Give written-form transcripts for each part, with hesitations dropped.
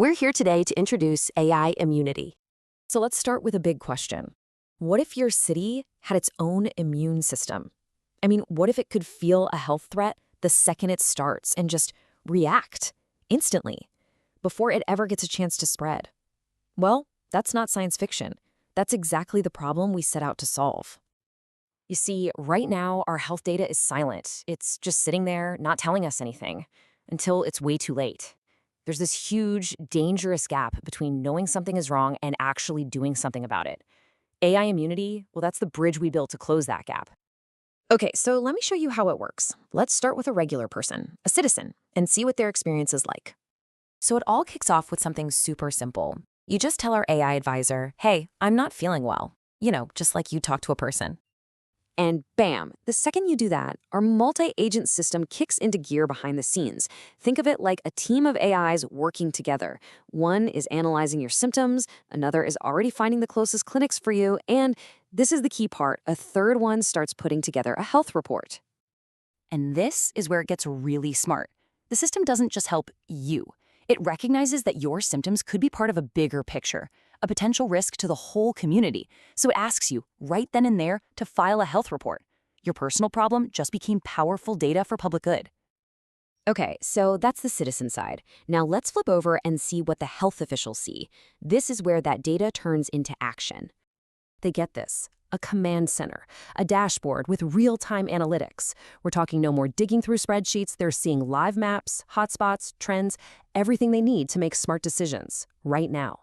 We're here today to introduce AI immunity. So let's start with a big question. What if your city had its own immune system? I mean, what if it could feel a health threat the second it starts and just react instantly before it ever gets a chance to spread? Well, that's not science fiction. That's exactly the problem we set out to solve. You see, right now, our health data is silent. It's just sitting there, not telling us anything, until it's way too late. There's this huge, dangerous gap between knowing something is wrong and actually doing something about it. AI immunity, well, that's the bridge we built to close that gap. Okay, so let me show you how it works. Let's start with a regular person, a citizen, and see what their experience is like. So it all kicks off with something super simple. You just tell our AI advisor, hey, I'm not feeling well. Just like you talk to a person. And bam, the second you do that, our multi-agent system kicks into gear behind the scenes. Think of it like a team of AIs working together. One is analyzing your symptoms, another is already finding the closest clinics for you, and this is the key part, a third one starts putting together a health report. And this is where it gets really smart. The system doesn't just help you. It recognizes that your symptoms could be part of a bigger picture, a potential risk to the whole community. So it asks you, right then and there, to file a health report. Your personal problem just became powerful data for public good. Okay, so that's the citizen side. Now let's flip over and see what the health officials see. This is where that data turns into action. They get this. A command center, a dashboard with real-time analytics. We're talking no more digging through spreadsheets. They're seeing live maps, hotspots, trends, everything they need to make smart decisions right now.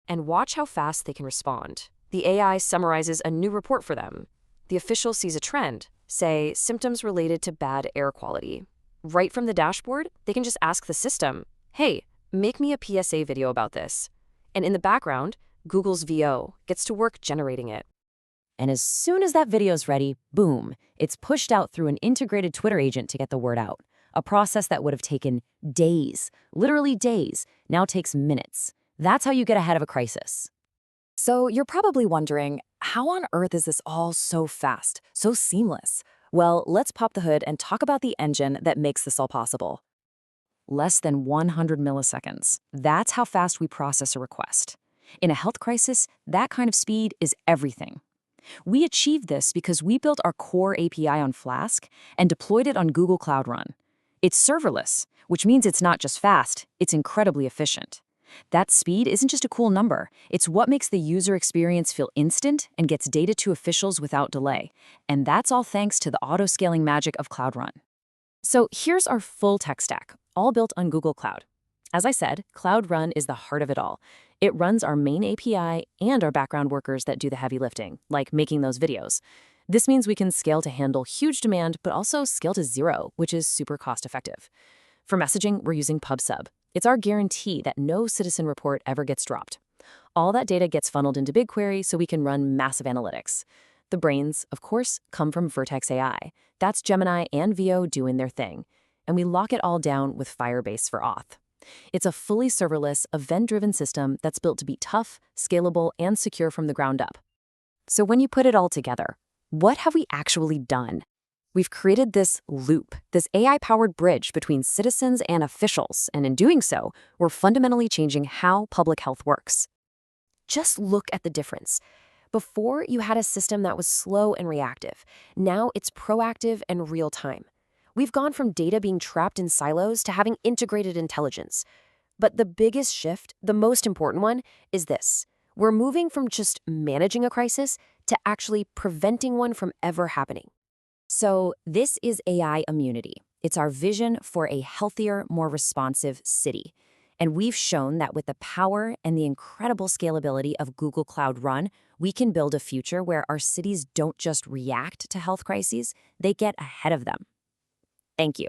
And watch how fast they can respond. The AI summarizes a new report for them. The official sees a trend, say symptoms related to bad air quality. Right from the dashboard, they can just ask the system, hey, make me a PSA video about this. And in the background, Google's VO gets to work generating it. And as soon as that video's ready, boom, it's pushed out through an integrated Twitter agent to get the word out. A process that would have taken days, literally days, now takes minutes. That's how you get ahead of a crisis. So you're probably wondering, how on earth is this all so fast, so seamless? Well, let's pop the hood and talk about the engine that makes this all possible. Less than 100 milliseconds. That's how fast we process a request. In a health crisis, that kind of speed is everything. We achieved this because we built our core API on Flask and deployed it on Google Cloud Run. It's serverless, which means it's not just fast, it's incredibly efficient. That speed isn't just a cool number, it's what makes the user experience feel instant and gets data to officials without delay. And that's all thanks to the auto-scaling magic of Cloud Run. So here's our full tech stack, all built on Google Cloud. As I said, Cloud Run is the heart of it all. It runs our main API and our background workers that do the heavy lifting, like making those videos. This means we can scale to handle huge demand, but also scale to zero, which is super cost-effective. For messaging, we're using PubSub. It's our guarantee that no citizen report ever gets dropped. All that data gets funneled into BigQuery so we can run massive analytics. The brains, of course, come from Vertex AI. That's Gemini and VO doing their thing. And we lock it all down with Firebase for auth. It's a fully serverless, event-driven system that's built to be tough, scalable, and secure from the ground up. So when you put it all together, what have we actually done? We've created this loop, this AI-powered bridge between citizens and officials, and in doing so, we're fundamentally changing how public health works. Just look at the difference. Before, you had a system that was slow and reactive. Now it's proactive and real-time. We've gone from data being trapped in silos to having integrated intelligence. But the biggest shift, the most important one, is this. We're moving from just managing a crisis to actually preventing one from ever happening. So this is AI immunity. It's our vision for a healthier, more responsive city. And we've shown that with the power and the incredible scalability of Google Cloud Run, we can build a future where our cities don't just react to health crises, they get ahead of them. Thank you.